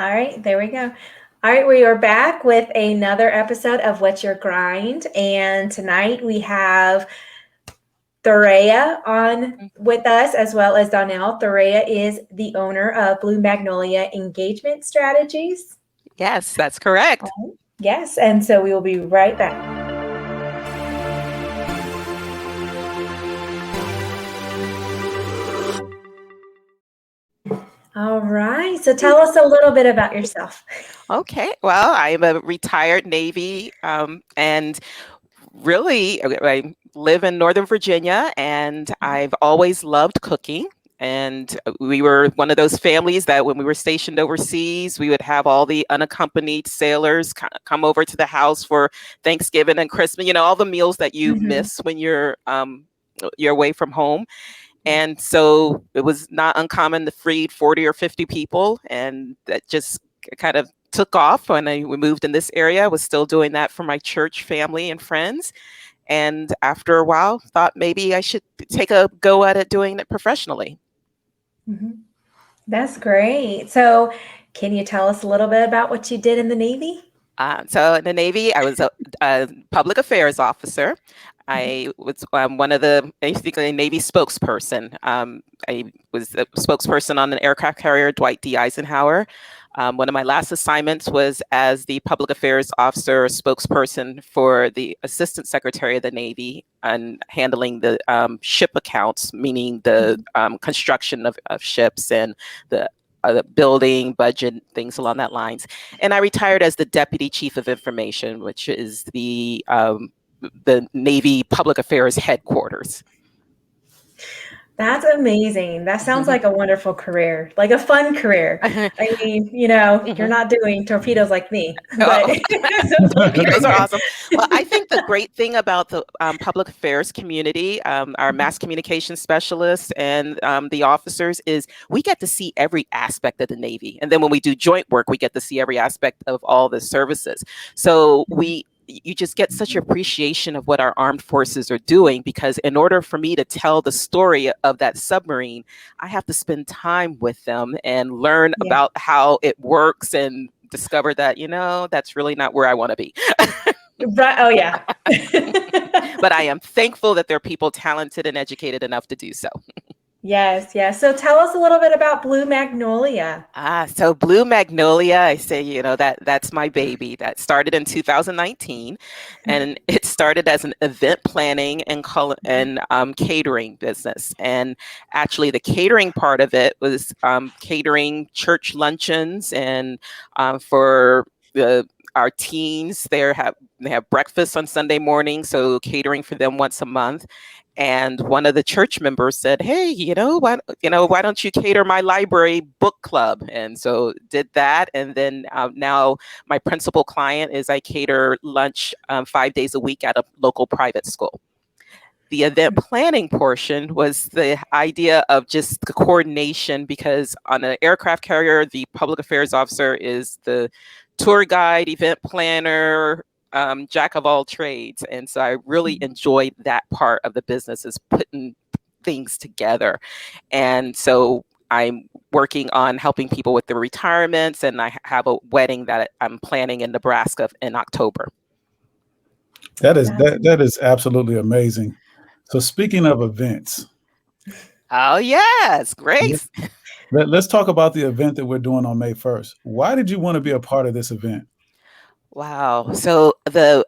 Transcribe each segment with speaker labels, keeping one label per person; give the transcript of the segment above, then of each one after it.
Speaker 1: All right, there we go. All right, we are back with another episode of What's Your Grind? And tonight we have Thurraya on with us, as well as Donnell. Thurraya is the owner of Blue Magnolia Engagement Strategies.
Speaker 2: Yes, that's correct.
Speaker 1: Yes, and so we will be right back. All right, so tell us a little bit about yourself.
Speaker 2: Okay, well, I am a retired Navy, and really, I live in Northern Virginia, and I've always loved cooking. And we were one of those families that when we were stationed overseas, we would have all the unaccompanied sailors come over to the house for Thanksgiving and Christmas, all the meals that you miss when you're away from home. And so it was not uncommon to feed 40 or 50 people. And that just kind of took off when we moved in this area. I was still doing that for my church family and friends. And after a while, thought maybe I should take a go at it doing it professionally.
Speaker 1: That's great. So can you tell us a little bit about what you did in the Navy?
Speaker 2: So in the Navy, I was a public affairs officer. I was one of the basically Navy spokesperson. I was a spokesperson on an aircraft carrier, Dwight D. Eisenhower. One of my last assignments was as the public affairs officer spokesperson for the Assistant Secretary of the Navy and handling the ship accounts, meaning the construction of ships and the building, budget, things along that lines. And I retired as the Deputy Chief of Information, which is the Navy Public Affairs headquarters.
Speaker 1: That's amazing. That sounds like a wonderful career, like a fun career. I mean, you're not doing torpedoes like me. But
Speaker 2: torpedoes are awesome. Well, I think the great thing about the public affairs community, our mass communication specialists and the officers is we get to see every aspect of the Navy. And then when we do joint work, we get to see every aspect of all the services. So you just get such appreciation of what our armed forces are doing, because in order for me to tell the story of that submarine, I have to spend time with them and learn about how it works and discover that, that's really not where I want to be.
Speaker 1: Right. Oh, yeah.
Speaker 2: But I am thankful that there are people talented and educated enough to do so.
Speaker 1: Yes, yes. So tell us a little bit about Blue Magnolia.
Speaker 2: So Blue Magnolia, I say, that's my baby. That started in 2019, and it started as an event planning and catering business. And actually, the catering part of it was catering church luncheons and for our teens. They have breakfast on Sunday morning, so catering for them once a month. And one of the church members said, "Hey, why don't you cater my library book club?" And so did that. And then now my principal client is I cater lunch 5 days a week at a local private school. The event planning portion was the idea of just the coordination, because on an aircraft carrier, the public affairs officer is the tour guide, event planner, jack of all trades. And so I really enjoyed that part of the business, is putting things together. And so I'm working on helping people with their retirements, and I have a wedding that I'm planning in Nebraska in October.
Speaker 3: That is absolutely amazing. So speaking of events.
Speaker 2: Oh, yes. Great.
Speaker 3: Let's talk about the event that we're doing on May 1st. Why did you want to be a part of this event?
Speaker 2: Wow. So the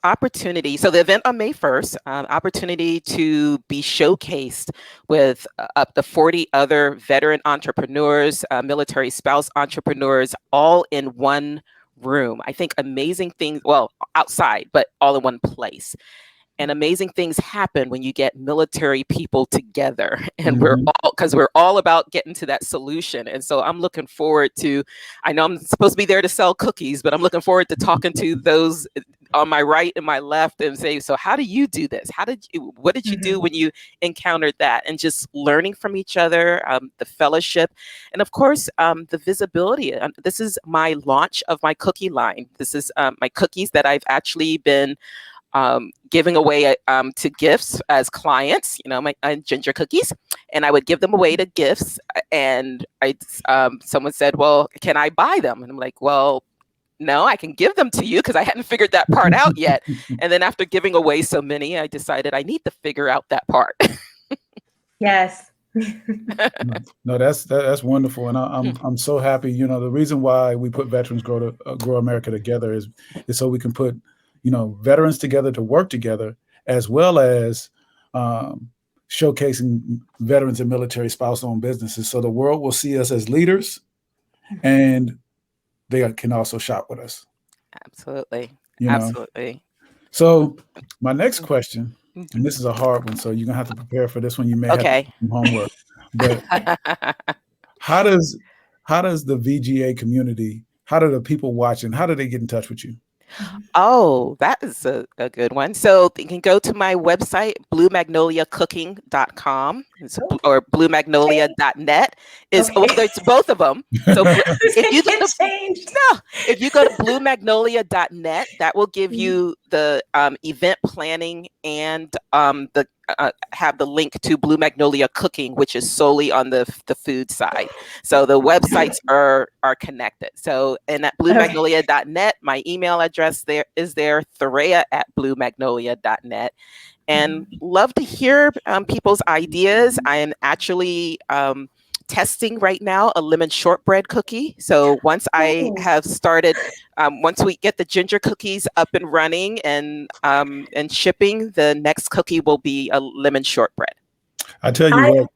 Speaker 2: opportunity, so the event on May 1st, opportunity to be showcased with up to 40 other veteran entrepreneurs, military spouse entrepreneurs, all in one room. I think amazing things, well, outside, but all in one place. And amazing things happen when you get military people together, and we're all about getting to that solution. And so I'm looking forward to, I know I'm supposed to be there to sell cookies, but I'm looking forward to talking to those on my right and my left and say, so how do you do this? What did you do when you encountered that? And just learning from each other, the fellowship, and of course, the visibility. This is my launch of my cookie line. This is my cookies that I've actually been giving away to gifts as clients, you know, my ginger cookies, and I would give them away to gifts. And someone said, "Well, can I buy them?" And I'm like, "Well, no, I can give them to you," because I hadn't figured that part out yet. And then after giving away so many, I decided I need to figure out that part.
Speaker 1: Yes.
Speaker 3: No, that's wonderful, and I'm so happy. You know, the reason why we put Veterans Grow America together is so we can put, you know, veterans together to work together, as well as showcasing veterans and military spouse-owned businesses, so the world will see us as leaders, and they can also shop with us.
Speaker 2: Absolutely,
Speaker 3: you know?
Speaker 2: Absolutely.
Speaker 3: So my next question. And this is a hard one, so you're gonna have to prepare for this one. You may have to do some homework. But how does the VGA community, how do the people watching, how do they get in touch with you?
Speaker 2: Oh, that is a good one. So you can go to my website, bluemagnoliacooking.com or bluemagnolia.net. It's both of them. So if you go to bluemagnolia.net, that will give you the event planning and have the link to Blue Magnolia Cooking, which is solely on the food side. So the websites are connected. So, and at bluemagnolia.net, my email address is there, Thurraya@bluemagnolia.net. And love to hear people's ideas. I am actually testing right now a lemon shortbread cookie. So once I have started, once we get the ginger cookies up and running and shipping, the next cookie will be a lemon shortbread.
Speaker 3: I tell you what,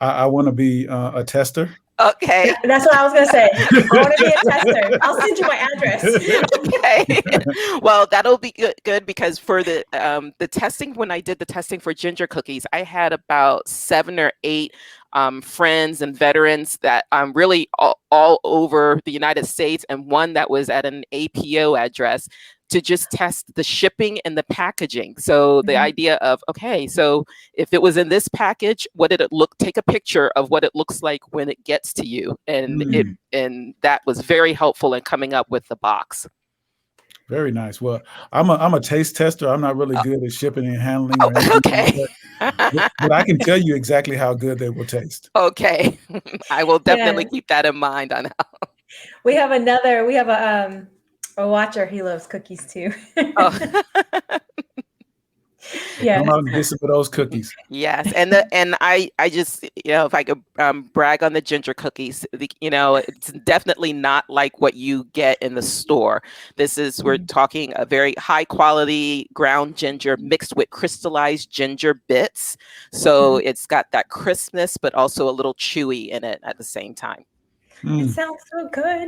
Speaker 3: I want to be a tester.
Speaker 2: Okay.
Speaker 1: That's what I was going to say. I want to be a tester. I'll send you my address.
Speaker 2: Okay. Well, that'll be good because for the testing, when I did the testing for ginger cookies, I had about 7 or 8 friends and veterans that really all over the United States, and one that was at an APO address, to just test the shipping and the packaging. So the idea of, okay, so if it was in this package, what did it look, take a picture of what it looks like when it gets to you. And and that was very helpful in coming up with the box.
Speaker 3: Very nice. Well, I'm a taste tester. I'm not really good at shipping and handling or anything
Speaker 2: okay.
Speaker 3: like that. But I can tell you exactly how good they will taste.
Speaker 2: Okay. I will definitely keep that in mind on how.
Speaker 1: We have a watcher. He loves cookies too.
Speaker 3: Yeah. Come out and get some of those cookies.
Speaker 2: Yes, and I just, you know, if I could brag on the ginger cookies, you know, it's definitely not like what you get in the store. This is, we're talking a very high quality ground ginger mixed with crystallized ginger bits. So it's got that crispness, but also a little chewy in it at the same time.
Speaker 1: It sounds so good.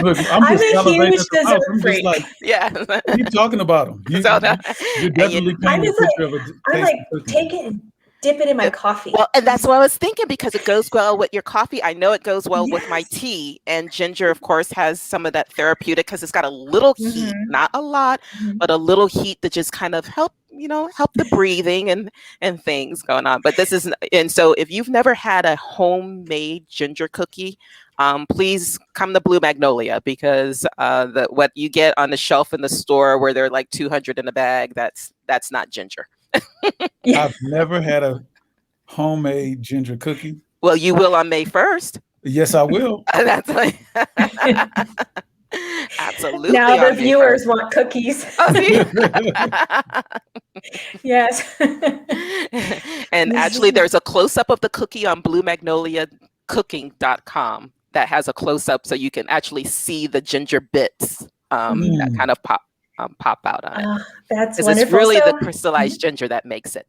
Speaker 3: Look, I'm
Speaker 1: a huge dessert freak.
Speaker 3: Just like, keep talking about them. You're definitely painting a picture of a
Speaker 1: I'm like, take it and dip it in my coffee.
Speaker 2: Well, and that's what I was thinking, because it goes well with your coffee. I know it goes well with my tea. And ginger, of course, has some of that therapeutic, because it's got a little heat, not a lot, but a little heat that just kind of help the breathing and things going on. But this is, and so if you've never had a homemade ginger cookie, please come to Blue Magnolia, because what you get on the shelf in the store where they're like 200 in a bag, that's not ginger.
Speaker 3: I've never had a homemade ginger cookie.
Speaker 2: Well, you will on May 1st.
Speaker 3: Yes, I will.
Speaker 2: That's like absolutely.
Speaker 1: Now the viewers want cookies. Yes.
Speaker 2: And actually, there's a close-up of the cookie on bluemagnoliacooking.com that has a close-up, so you can actually see the ginger bits that kind of pop out on it.
Speaker 1: That's wonderful.
Speaker 2: It's really the crystallized ginger that makes it.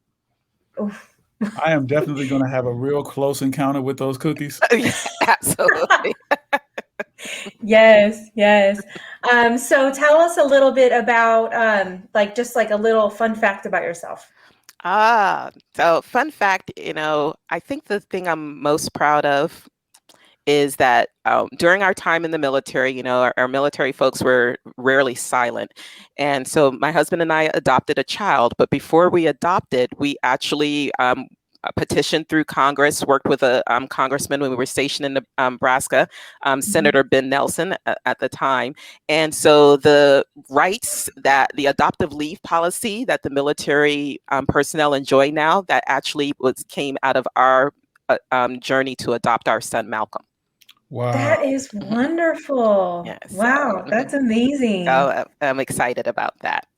Speaker 3: I am definitely going to have a real close encounter with those cookies.
Speaker 2: Absolutely.
Speaker 1: Yes. So tell us a little bit about just like a little fun fact about yourself.
Speaker 2: So fun fact, I think the thing I'm most proud of is that during our time in the military, our military folks were rarely silent. And so my husband and I adopted a child, but before we adopted, we actually petitioned through Congress, worked with a congressman when we were stationed in Nebraska, Senator Ben Nelson at the time. And so the rights that the adoptive leave policy that the military personnel enjoy now, that actually came out of our journey to adopt our son, Malcolm.
Speaker 3: Wow.
Speaker 1: That is wonderful.
Speaker 2: Yes.
Speaker 1: Wow, that's amazing.
Speaker 2: So I'm excited about that.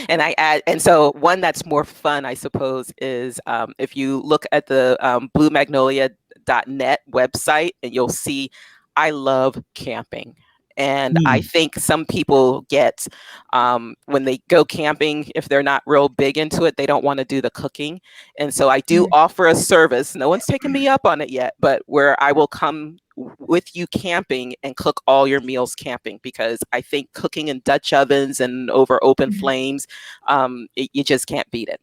Speaker 2: And I add, and so one that's more fun, I suppose, is if you look at the bluemagnolia.net website, and you'll see I love camping. And I think some people get, when they go camping, if they're not real big into it, they don't want to do the cooking. And so I do offer a service. No one's taken me up on it yet, but where I will come with you camping and cook all your meals camping, because I think cooking in Dutch ovens and over open flames, you just can't beat it.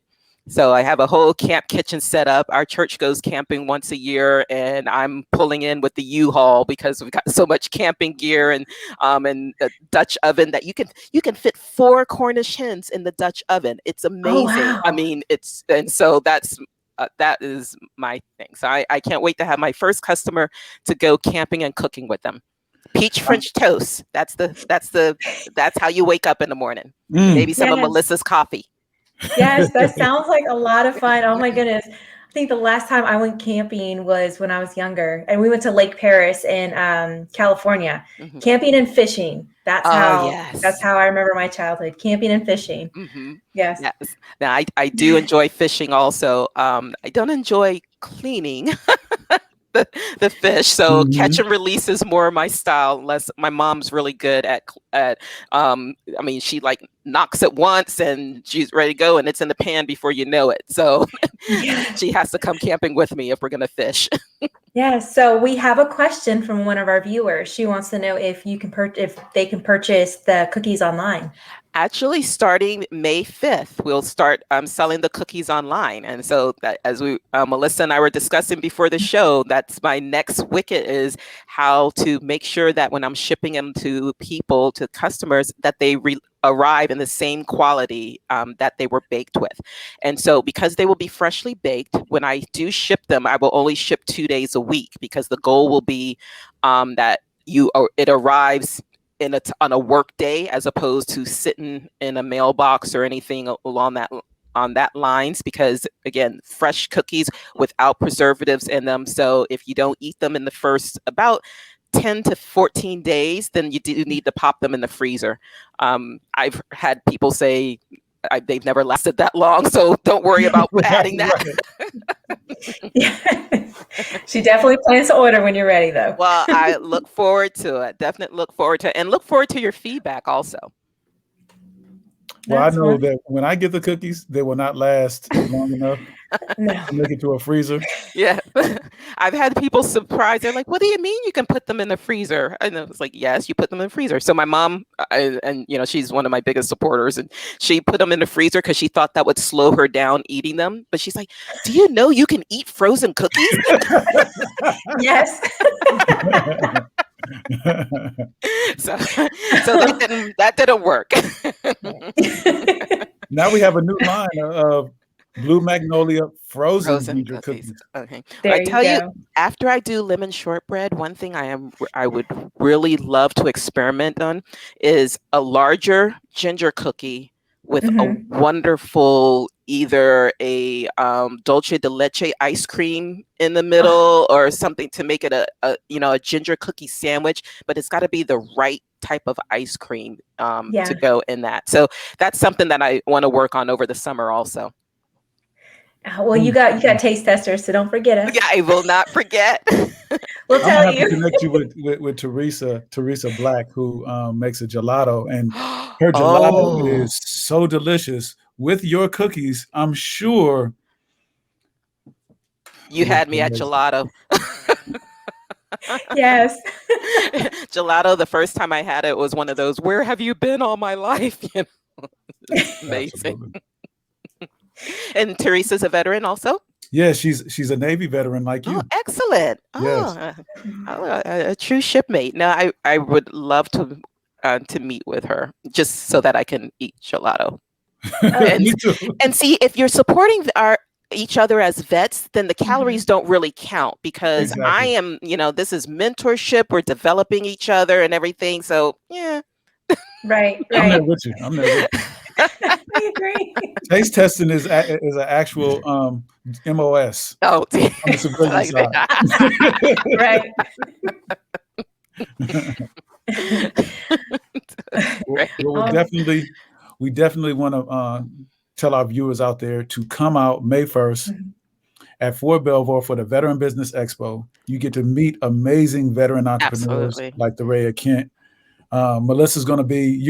Speaker 2: So I have a whole camp kitchen set up. Our church goes camping once a year, and I'm pulling in with the U-Haul because we've got so much camping gear and a Dutch oven that you can fit 4 Cornish hens in the Dutch oven. It's amazing.
Speaker 1: Oh, wow.
Speaker 2: I mean, so that is my thing. So I can't wait to have my first customer to go camping and cooking with them. Peach French toast. That's how you wake up in the morning. Maybe some of Melissa's coffee.
Speaker 1: Yes, that sounds like a lot of fun. Oh my goodness. I think the last time I went camping was when I was younger, and we went to Lake Paris in California. Camping and fishing. That's how I remember my childhood. Camping and fishing. Yes.
Speaker 2: Now I do enjoy fishing also. I don't enjoy cleaning the fish. So catch and release is more my style, unless my mom's really good at I mean, she like knocks it once and she's ready to go, and it's in the pan before you know it. So she has to come camping with me if we're going to fish.
Speaker 1: Yes. So we have a question from one of our viewers. She wants to know if they can purchase the cookies online.
Speaker 2: Actually, starting May 5th, we'll start selling the cookies online. And so that, as Melissa and I were discussing before the show, that's my next wicket, is how to make sure that when I'm shipping them to people, to customers, that they arrive in the same quality that they were baked with. And so because they will be freshly baked, when I do ship them, I will only ship 2 days a week, because the goal will be that it arrives on a work day, as opposed to sitting in a mailbox or anything along that lines, because again, fresh cookies without preservatives in them. So if you don't eat them in the first about 10 to 14 days, then you do need to pop them in the freezer. I've had people say they've never lasted that long, so don't worry about adding that.
Speaker 1: She definitely plans to order when you're ready, though.
Speaker 2: Well, I look forward to it. Definitely look forward to it, and look forward to your feedback also.
Speaker 3: Well, I know that when I get the cookies, they will not last long enough to make it to a freezer.
Speaker 2: Yeah. I've had people surprised. They're like, what do you mean you can put them in the freezer? And I was like, yes, you put them in the freezer. So my mom, and she's one of my biggest supporters, and she put them in the freezer because she thought that would slow her down eating them. But she's like, do you know you can eat frozen cookies?
Speaker 1: Yes.
Speaker 2: so that didn't work.
Speaker 3: Now we have a new line of Blue Magnolia frozen ginger cookies.
Speaker 2: Okay.
Speaker 1: There
Speaker 2: I tell
Speaker 1: you go.
Speaker 2: after I do lemon shortbread, one thing I would really love to experiment on is a larger ginger cookie with a wonderful, either a dulce de leche ice cream in the middle, or something to make it a ginger cookie sandwich, but it's got to be the right type of ice cream to go in that. So that's something that I want to work on over the summer also.
Speaker 1: Well, you got taste testers, so don't forget us.
Speaker 2: Yeah, I will not forget.
Speaker 1: We'll tell you.
Speaker 3: I'm going to have to connect you with Teresa Black, who makes a gelato, and her gelato is so delicious with your cookies. I'm sure
Speaker 2: you had me at gelato.
Speaker 1: Yes.
Speaker 2: Gelato, the first time I had it was one of those, where have you been all my life? Amazing. And Teresa's a veteran also?
Speaker 3: Yeah, she's a Navy veteran like you.
Speaker 2: Oh, excellent.
Speaker 3: Yes.
Speaker 2: A true shipmate. Now, I would love to meet with her, just so that I can eat gelato.
Speaker 3: Me too.
Speaker 2: And see, if you're supporting each other as vets, then the calories don't really count, because I am, this is mentorship. We're developing each other and everything. So yeah.
Speaker 1: Right.
Speaker 3: I'm there with you.
Speaker 1: I agree.
Speaker 3: Taste testing is an actual MOS.
Speaker 2: Oh,
Speaker 3: on the civilian side.
Speaker 1: Right.
Speaker 3: We definitely want to tell our viewers out there to come out May 1st at Fort Belvoir for the Veteran Business Expo. You get to meet amazing veteran entrepreneurs like Thurraya Kent. Melissa's you're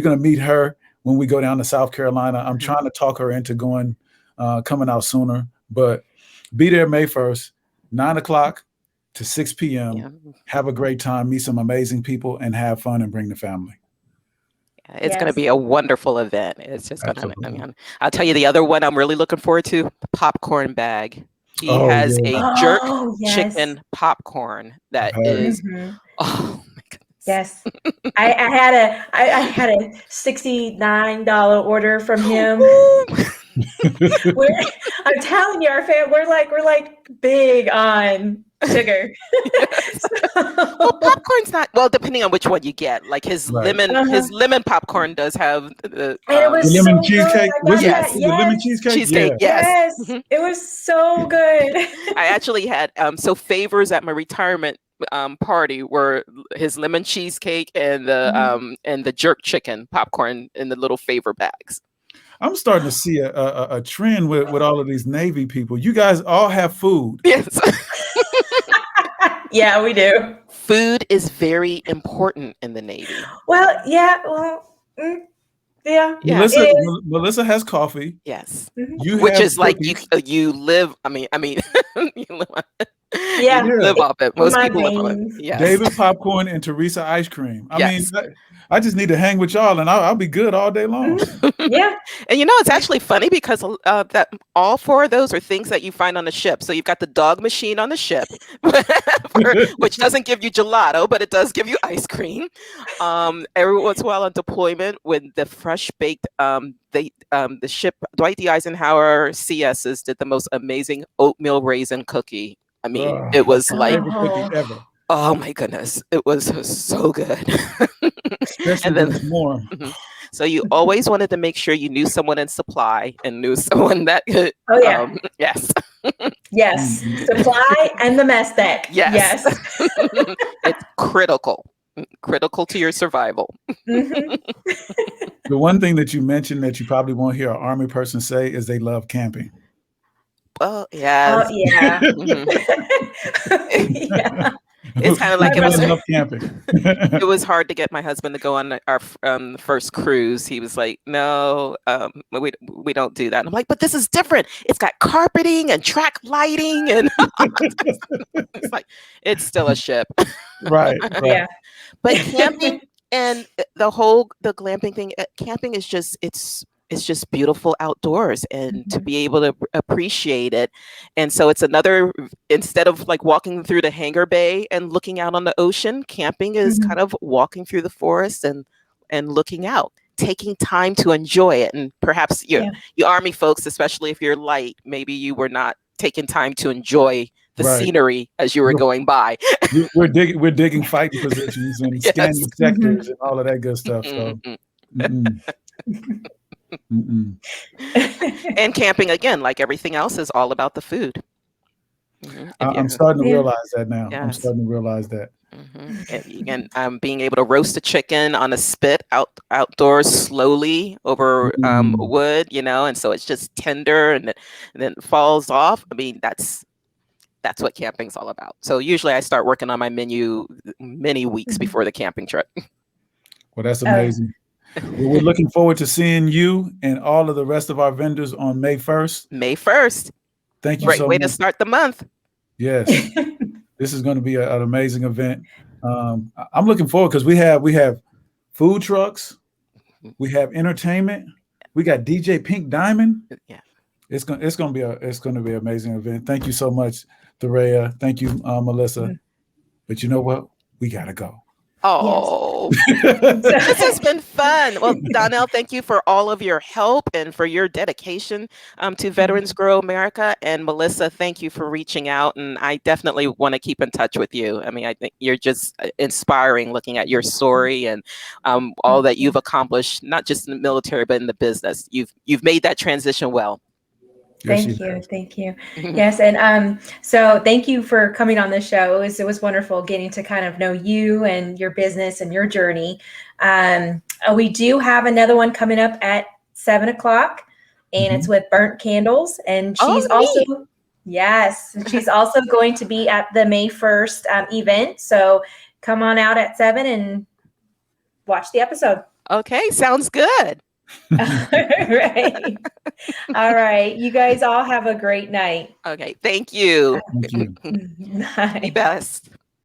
Speaker 3: going to meet her when we go down to South Carolina. I'm trying to talk her into coming out sooner, but be there May 1st, 9 o'clock to 6 p.m. Yeah. Have a great time, meet some amazing people, and have fun and bring the family.
Speaker 2: It's going to be a wonderful event. It's just going to, I'll tell you the other one I'm really looking forward to, the popcorn bag. He has a jerk chicken popcorn that is, oh my goodness.
Speaker 1: Yes. I had a $69 order from him. I'm telling you, our family, we're like big on sugar.
Speaker 2: Well, popcorn's not, depending on which one you get. Like his lemon popcorn does have the
Speaker 3: lemon cheesecake. The lemon cheesecake.
Speaker 1: Yes. It was so good.
Speaker 2: I actually had favors at my retirement party were his lemon cheesecake and the jerk chicken popcorn in the little favor bags.
Speaker 3: I'm starting to see a trend with all of these Navy people. You guys all have food.
Speaker 2: Yes.
Speaker 1: Yeah, we do.
Speaker 2: Food is very important in the Navy.
Speaker 1: Well, yeah.
Speaker 3: Melissa has coffee.
Speaker 2: Yes.
Speaker 3: Which
Speaker 2: is cookies. Like you live. I mean, you live on it.
Speaker 1: Yeah.
Speaker 2: You live off it. Most people live on it. Yes.
Speaker 3: David popcorn and Teresa ice cream. I mean, I just need to hang with y'all and I'll be good all day long.
Speaker 1: Yeah.
Speaker 2: And it's actually funny because that all four of those are things that you find on the ship. So you've got the dog machine on the ship, which doesn't give you gelato, but it does give you ice cream. Every once in a while on deployment, when the fresh baked the ship, Dwight D. Eisenhower CSs did the most amazing oatmeal raisin cookie. I mean, it was like, oh my goodness, it was so good.
Speaker 3: And then more.
Speaker 2: So you always wanted to make sure you knew someone in supply and knew someone that could.
Speaker 1: Oh yeah.
Speaker 2: Yes.
Speaker 1: Yes. Supply and the mess deck.
Speaker 2: Yes. It's critical to your survival.
Speaker 3: The one thing that you mentioned that you probably won't hear an Army person say is they love camping.
Speaker 2: Oh yes.
Speaker 1: Oh yeah.
Speaker 2: Yeah. It's kind of like
Speaker 3: camping.
Speaker 2: It was hard to get my husband to go on our first cruise. He was like, "No, we don't do that." And I'm like, "But this is different. It's got carpeting and track lighting, and it's like it's still a ship."
Speaker 3: Right.
Speaker 1: Yeah.
Speaker 2: But camping and the glamping thing, camping is it's just beautiful outdoors, and to be able to appreciate it. And so it's instead of like walking through the hangar bay and looking out on the ocean, camping is kind of walking through the forest and looking out, taking time to enjoy it. And perhaps you Army folks, especially if you're light, maybe you were not taking time to enjoy the scenery as you were going by.
Speaker 3: We're digging fighting positions and scanning sectors and all of that good stuff. So.
Speaker 2: And camping, again, like everything else, is all about the food.
Speaker 3: I'm starting to realize that now. Yes. I'm starting to realize that.
Speaker 2: And being able to roast a chicken on a spit outdoors slowly over wood, and so it's just tender and then it falls off. I mean, that's what camping's all about. So usually I start working on my menu many weeks before the camping trip.
Speaker 3: Well, that's amazing. Well, we're looking forward to seeing you and all of the rest of our vendors on May 1st.
Speaker 2: May 1st.
Speaker 3: Thank you
Speaker 2: so much.
Speaker 3: Great
Speaker 2: way to start the month.
Speaker 3: Yes. This is going to be an amazing event. I'm looking forward because we have food trucks. We have entertainment. We got DJ Pink Diamond.
Speaker 2: Yeah.
Speaker 3: It's going to be an amazing event. Thank you so much, Thurraya. Thank you, Melissa. But you know what? We got to go.
Speaker 2: Oh. Yes. Oh, this has been fun. Well, Donnell, thank you for all of your help and for your dedication to Veterans Grow America. And Melissa, thank you for reaching out. And I definitely want to keep in touch with you. I mean, I think you're just inspiring looking at your story and all that you've accomplished, not just in the military, but in the business. You've made that transition well.
Speaker 1: Thank you. Yes, and so thank you for coming on the show. It was wonderful getting to kind of know you and your business and your journey. We do have another one coming up at 7 o'clock, and it's with Burnt Candles, and she's she's also going to be at the May 1st event. So come on out at 7 and watch the episode.
Speaker 2: Okay, sounds good.
Speaker 1: Right. All right. You guys all have a great night.
Speaker 2: Okay. Thank you.
Speaker 3: Thank you.
Speaker 1: Bye.
Speaker 2: Be best.